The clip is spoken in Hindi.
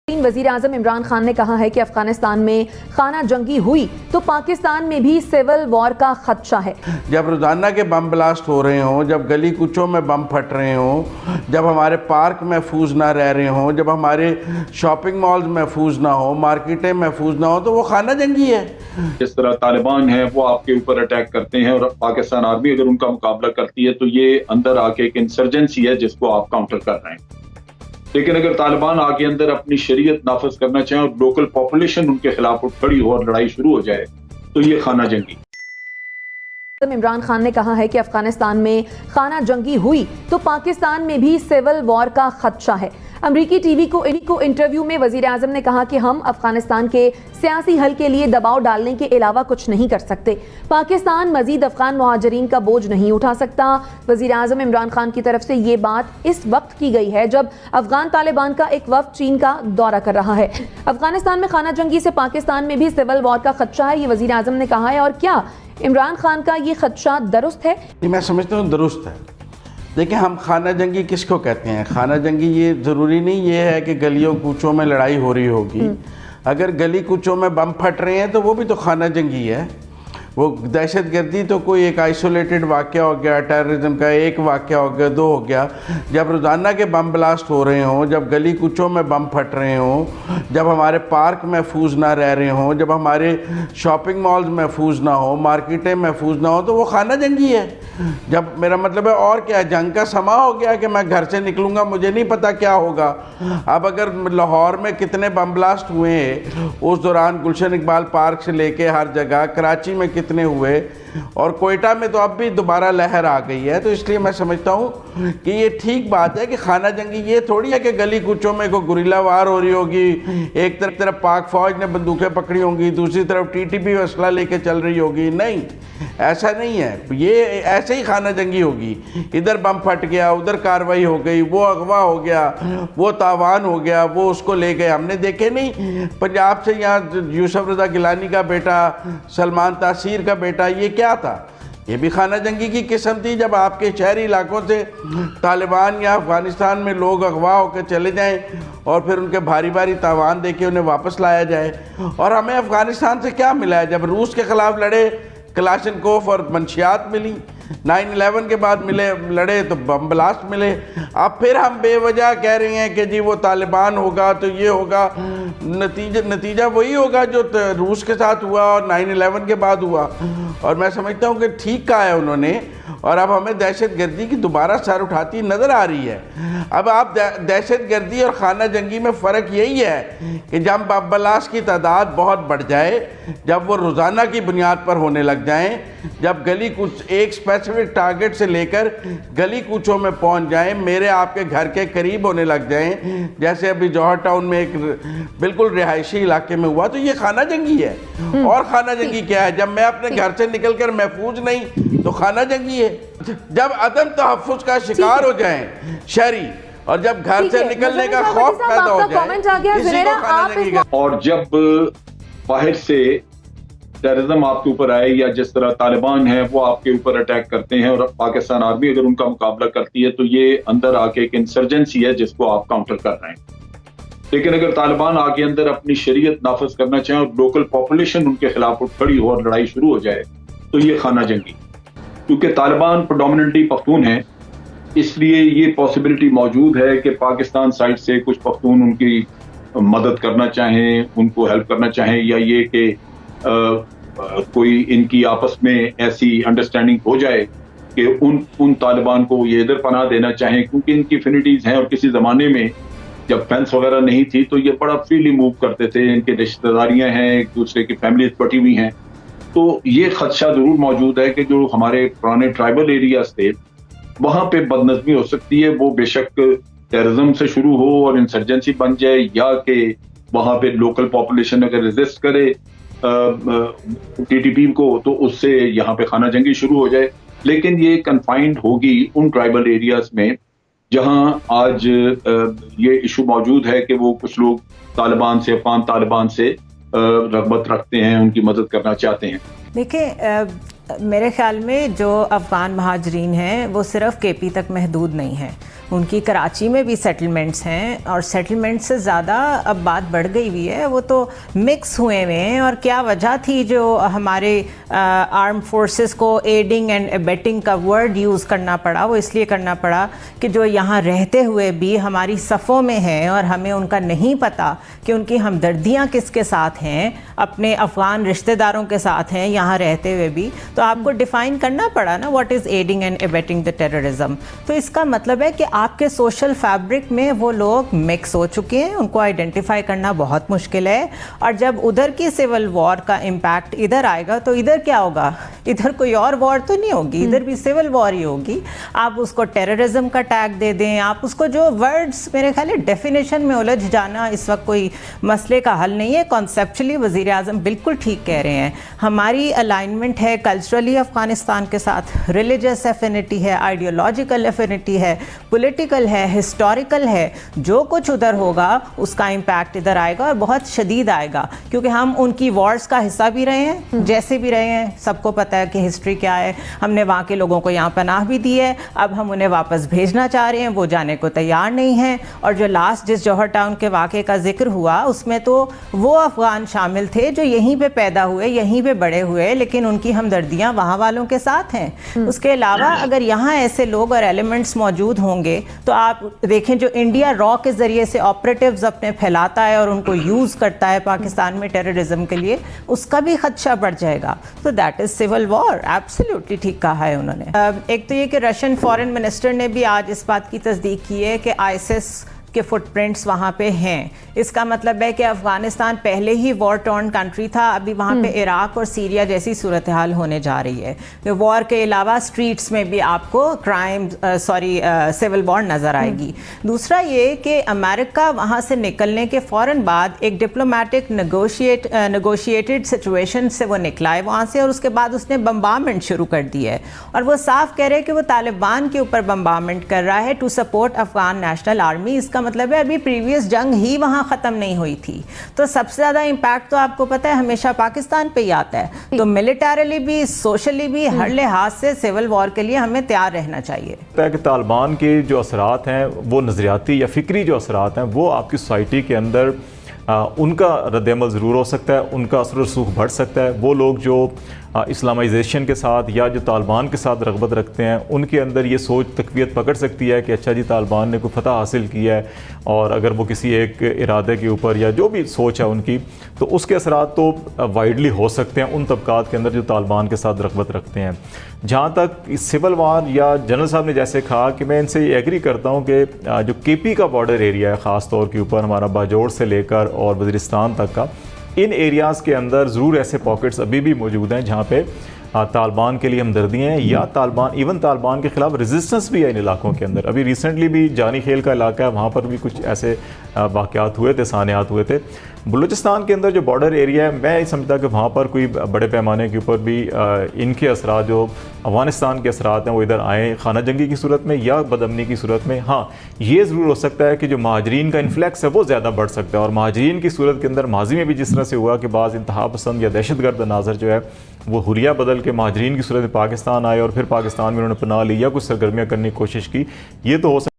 वज़ीर आज़म इमरान खान ने कहा है कि अफगानिस्तान में खाना जंगी हुई तो पाकिस्तान में भी सिविल वॉर का खदशा है। जब रोज़ाना के बम ब्लास्ट हो रहे हों, जब गली कूचों में बम फट रहे हों, जब हमारे पार्क महफूज ना रह रहे हों, जब हमारे शॉपिंग मॉल्स महफूज ना हो, मार्केटें महफूज ना हो, तो वो खाना जंगी है। जिस तरह तालिबान है वो आपके ऊपर अटैक करते हैं और पाकिस्तान आर्मी अगर उनका मुकाबला करती है तो ये अंदर आके एक इंसर्जेंसी है जिसको आप काउंटर कर रहे हैं। लेकिन अगर तालिबान आगे अंदर अपनी शरीयत नाफज करना चाहें और लोकल पॉपुलेशन उनके खिलाफ उठ खड़ी हो और लड़ाई शुरू हो जाए तो ये खाना जंगी। इमरान खान ने कहा है कि अफगानिस्तान में खाना जंगी हुई तो पाकिस्तान में भी सिविल वॉर का खदशा है। अमरीकी टीवी को इंटरव्यू में वजीर आजम ने कहा कि हम अफगानिस्तान के सियासी हल के लिए दबाव डालने के अलावा कुछ नहीं कर सकते। पाकिस्तान मजीद अफगान मुहाजिरीन का बोझ नहीं उठा सकता। वजीर आजम इमरान खान की तरफ से ये बात इस वक्त की गई है जब अफगान तालिबान का एक वफ्द चीन का दौरा कर रहा है। अफगानिस्तान में खाना जंगी से पाकिस्तान में भी सिविल वॉर का खदशा है, ये वजीर आजम ने कहा है। और क्या इमरान खान का ये खदशा दुरुस्त है? मैं समझता हूँ दुरुस्त है। देखिए, हम खाना जंगी किसको कहते हैं? खाना जंगी ये ज़रूरी नहीं ये है कि गलियों कूचों में लड़ाई हो रही होगी। अगर गली कूचों में बम फट रहे हैं तो वो भी तो खाना जंगी है। वो दहशत गर्दी तो कोई एक आइसोलेटेड वाक़या हो गया, टेररिज्म का एक वाक़या हो गया, दो हो गया। जब रोज़ाना के बम ब्लास्ट हो रहे हों, जब गली कूचों में बम फट रहे हों, जब हमारे पार्क महफूज ना रह रहे हों, जब हमारे शॉपिंग मॉल्स महफूज ना हो, मार्केटें महफूज ना हो, तो वो खाना जंगी है। जब मेरा मतलब है और क्या, जंग का समा हो गया कि मैं घर से निकलूँगा मुझे नहीं पता क्या होगा। अब अगर लाहौर में कितने बम ब्लास्ट हुए हैं उस दौरान, गुलशन इकबाल पार्क से लेके हर जगह, कराची में कितने हुए, और कोयटा में तो अब भी दोबारा लहर आ गई है। तो इसलिए मैं समझता हूँ कि ये ठीक बात है कि खाना जंगी ये थोड़ी है कि गली कूचों में कोई गुरिल्ला वार हो रही होगी, एक तरफ पाक फौज ने बंदूकें पकड़ी होंगी, दूसरी तरफ टीटीपी असला लेके चल रही होगी। नहीं, ऐसा नहीं है। ये ऐसे ही खाना जंगी होगी। इधर बम फट गया, उधर कार्रवाई हो गई, वो अगवा हो गया, वो तावान हो गया, वो उसको ले गए। हमने देखे नहीं पंजाब से यहाँ यूसुफ रज़ा गिलानी का बेटा, सलमान तासीर का बेटा, ये क्या था? ये भी खाना जंगी की किस्म थी। जब आपके शहरी इलाकों से तालिबान या अफ़गानिस्तान में लोग अगवा होकर चले जाएं और फिर उनके भारी भारी तावान देके उन्हें वापस लाया जाए। और हमें अफ़गानिस्तान से क्या मिला है? जब रूस के ख़िलाफ़ लड़े कलाशनकोफ और मंशियात मिली, 9/11 के बाद लड़े तो बम ब्लास्ट मिले। अब फिर हम बेवजह कह रहे हैं कि जी वो तालिबान होगा तो ये होगा। नतीजा वही होगा जो रूस के साथ हुआ और 9/11 के बाद हुआ। और मैं समझता हूँ कि ठीक कहा है उन्होंने। और अब हमें दहशत गर्दी की दोबारा सर उठाती नज़र आ रही है। अब आप दहशत गर्दी और खाना जंगी में फ़र्क यही है कि जब बम ब्लास्ट की तादाद बहुत बढ़ जाए, जब वो रोज़ाना की बुनियाद पर होने लग जाएं, जब गली कूच एक स्पेसिफिक टारगेट से लेकर गली कूचों में पहुंच जाएं, मेरे आपके घर के करीब होने लग जाएं, जैसे अभी जौहर टाउन में एक बिल्कुल रिहायशी इलाके में हुआ, तो ये खाना जंगी है। और खाना जंगी क्या है? जब मैं अपने घर से निकल कर महफूज नहीं तो खाना जंगी है। जब अदम तहफ़्फ़ुज़ का शिकार हो जाएं शहरी, और जब घर से निकलने का खौफ पैदा हो जाए, इसी को खाना जंगी कहते हैं। और जब बाहर से टेररिज्म आपके ऊपर आए या जिस तरह तालिबान है वो आपके ऊपर अटैक करते हैं और पाकिस्तान आर्मी अगर उनका मुकाबला करती है तो ये अंदर आके एक इंसर्जेंसी है जिसको आप काउंटर कर रहे हैं। लेकिन अगर तालिबान आगे अंदर अपनी शरीयत नाफज करना चाहें और लोकल पॉपुलेशन उनके खिलाफ उठ खड़ी हो और लड़ाई शुरू हो जाए तो ये खाना जंगी। क्योंकि तालिबान प्रेडोमिनेंटली पख्तून है, इसलिए ये पॉसिबिलिटी मौजूद है कि पाकिस्तान साइड से कुछ पख्तून उनकी मदद करना चाहें, उनको हेल्प करना चाहें, या ये कि कोई इनकी आपस में ऐसी अंडरस्टैंडिंग हो जाए कि उन तालिबान को ये इधर पनाह देना चाहें, क्योंकि इनकी एफिनिटीज हैं। और किसी ज़माने में जब फेंस वगैरह नहीं थी तो ये बड़ा फ्रीली मूव करते थे, इनके रिश्तेदारियाँ हैं, एक दूसरे की फैमिलीज बटी हुई हैं। तो ये खदशा ज़रूर मौजूद है कि जो हमारे पुराने ट्राइबल एरियाज थे वहाँ पे बदनज़मी हो सकती है। वो बेशक टेररिज्म से शुरू हो और इंसर्जेंसी बन जाए, या कि वहाँ पे लोकल पॉपुलेशन अगर रेजिस्ट करे टीटीपी को तो उससे यहाँ पे खाना जंगी शुरू हो जाए। लेकिन ये कन्फाइंड होगी उन ट्राइबल एरियाज में जहाँ आज ये इशू मौजूद है कि वो कुछ लोग तालिबान से, अफगान तालिबान से रग़बत रखते हैं, उनकी मदद करना चाहते हैं। देखिए, मेरे ख्याल में जो अफ़गान महाजरीन हैं वो सिर्फ़ केपी तक महदूद नहीं हैं, उनकी कराची में भी सेटलमेंट्स हैं और सेटलमेंट से ज़्यादा अब बात बढ़ गई हुई है, वो तो मिक्स हुए हुए हैं। और क्या वजह थी जो हमारे आर्म फोर्सेस को एडिंग एंड एबेटिंग का वर्ड यूज़ करना पड़ा, वो इसलिए करना पड़ा कि जो यहाँ रहते हुए भी हमारी सफ़ों में हैं और हमें उनका नहीं पता कि उनकी हमदर्दियाँ किसके साथ हैं, अपने अफ़गान रिश्तेदारों के साथ हैं यहाँ रहते हुए भी, तो आपको डिफ़ाइन करना पड़ा ना what is aiding and abetting the terrorism. तो इसका मतलब है कि आपके सोशल फैब्रिक में वो लोग मिक्स हो चुके हैं, उनको आइडेंटिफाई करना बहुत मुश्किल है। और जब उधर की सिविल वॉर का इम्पैक्ट इधर आएगा तो इधर क्या होगा, इधर कोई और वॉर तो नहीं होगी, इधर भी सिविल वॉर ही होगी। आप उसको टेररिज्म का टैग दे दें, आप उसको जो वर्ड्स, मेरे ख्याल है डेफिनेशन में उलझ जाना इस वक्त कोई मसले का हल नहीं है। कॉन्सेप्चुअली वज़ीर आज़म बिल्कुल ठीक कह रहे हैं, हमारी अलाइनमेंट है कल्चरली अफ़गानिस्तान के साथ, रिलीजियस एफिनिटी है, आइडियोलॉजिकल एफिनिटी है, पॉलिटिकल है, हिस्टोरिकल है। जो कुछ उधर होगा उसका इम्पैक्ट इधर आएगा और बहुत शदीद आएगा, क्योंकि हम उनकी वॉर्स का हिस्सा भी रहे हैं, जैसे भी रहे हैं। सबको पता है कि हिस्ट्री क्या है, हमने वहाँ के लोगों को यहाँ पनाह भी दी है, अब हम उन्हें वापस भेजना चाह रहे हैं, वो जाने को तैयार नहीं हैं। और जो लास्ट जिस जौहर टाउन के वाक़े का जिक्र हुआ उसमें तो वो अफ़गान शामिल थे जो यहीं पे पैदा हुए, यहीं पे बड़े हुए, लेकिन उनकी हमदर्दियाँ वहाँ वालों के साथ हैं। उसके अलावा अगर यहाँ ऐसे लोग और एलिमेंट्स मौजूद होंगे तो आप देखें जो इंडिया रॉ के ज़रिए से ऑपरेटिव्स अपने फैलाता है और उनको यूज़ करता है पाकिस्तान में टेररिज्म के लिए, उसका भी खदशा बढ़ जाएगा। तो that is civil war. Absolutely ठीक कहा है उन्होंने। एक तो ये कि रशियन फॉरेन मिनिस्टर ने भी आज इस बात की तस्दीक की है कि आईएसआईएस के फुटप्रिंट्स वहाँ पे हैं। इसका मतलब है कि अफ़गानिस्तान पहले ही वॉर टॉर्न कंट्री था, अभी वहाँ पे इराक और सीरिया जैसी सूरत हाल होने जा रही है। तो वॉर के अलावा स्ट्रीट्स में भी आपको क्राइम सिविल वॉर नज़र आएगी। दूसरा ये कि अमेरिका वहाँ से निकलने के फ़ौरन बाद एक डिप्लोमेटिक नेगोशिएटेड सिचुएशन से वो निकला है वहाँ से, और उसके बाद उसने बम्बारमेंट शुरू कर दी है। और वो साफ कह रहे हैं कि वो तालिबान के ऊपर बम्बारमेंट कर रहा है to support Afghan national army. इसका मतलब है अभी प्रीवियस जंग ही वहाँ ख़त्म नहीं हुई थी। तो सबसे ज़्यादा इम्पैक्ट तो आपको पता है हमेशा पाकिस्तान पे ही आता है। तो मिलिटरीली भी, सोशली भी, हर लिहाज से सिविल वॉर के लिए हमें तैयार रहना चाहिए। कि तालिबान के जो असरात हैं वो नज़रियाती या फ़िक्री जो असरात हैं वो आपकी सोसाइटी के अंदर उनका रद्द-ए-अमल ज़रूर हो सकता है, उनका असर रसूख बढ़ सकता है। वो लोग जो इस्लामाइजेशन के साथ या जो तालिबान के साथ रग़बत रखते हैं उनके अंदर ये सोच तक़वियत पकड़ सकती है कि अच्छा जी तालिबान ने कोई फ़तह हासिल किया है, और अगर वो किसी एक इरादे के ऊपर या जो भी सोच है उनकी, तो उसके असरात तो वाइडली हो सकते हैं उन तबकात के अंदर जो तालिबान के साथ रग़बत रखते हैं। जहाँ तक सिविल वार या जनरल साहब ने जैसे कहा कि मैं इनसे ये एग्री करता हूँ कि जो केपी का बॉर्डर एरिया है ख़ास तौर के ऊपर हमारा बाजोड़ से लेकर और वज़ीरिस्तान तक का, इन एरियाज़ के अंदर ज़रूर ऐसे पॉकेट्स अभी भी मौजूद हैं जहाँ पे तालिबान के लिए हमदर्दी हैं या तालिबान के ख़िलाफ़ रेजिस्टेंस भी है इन इलाकों के अंदर। अभी रिसेंटली भी जानी खेल का इलाका है, वहाँ पर भी कुछ ऐसे वाक़यात हुए थे, सानियात हुए थे। बलूचिस्तान के अंदर जो बॉर्डर एरिया है, मैं नहीं समझता कि वहाँ पर कोई बड़े पैमाने के ऊपर भी इनके असरात जो अफ़गानिस्तान के असरात हैं वो इधर आएँ खाना जंगी की सूरत में या बदअमनी की सूरत में। हाँ, ये ज़रूर हो सकता है कि जो महाजरीन का इन्फ्लैक्स है वो ज़्यादा बढ़ सकता है, और महाजरीन की सूरत के अंदर माजी में भी जिस तरह से हुआ कि बाज़ इंतहा पसंद या दहशतगर्द अनासर जो है वो हुरिया बदल के महाजरीन की सूरत में पाकिस्तान आए और फिर पाकिस्तान में उन्होंने पनाह ली या कुछ सरगर्मियाँ करने की कोशिश की, ये तो हो सकता है।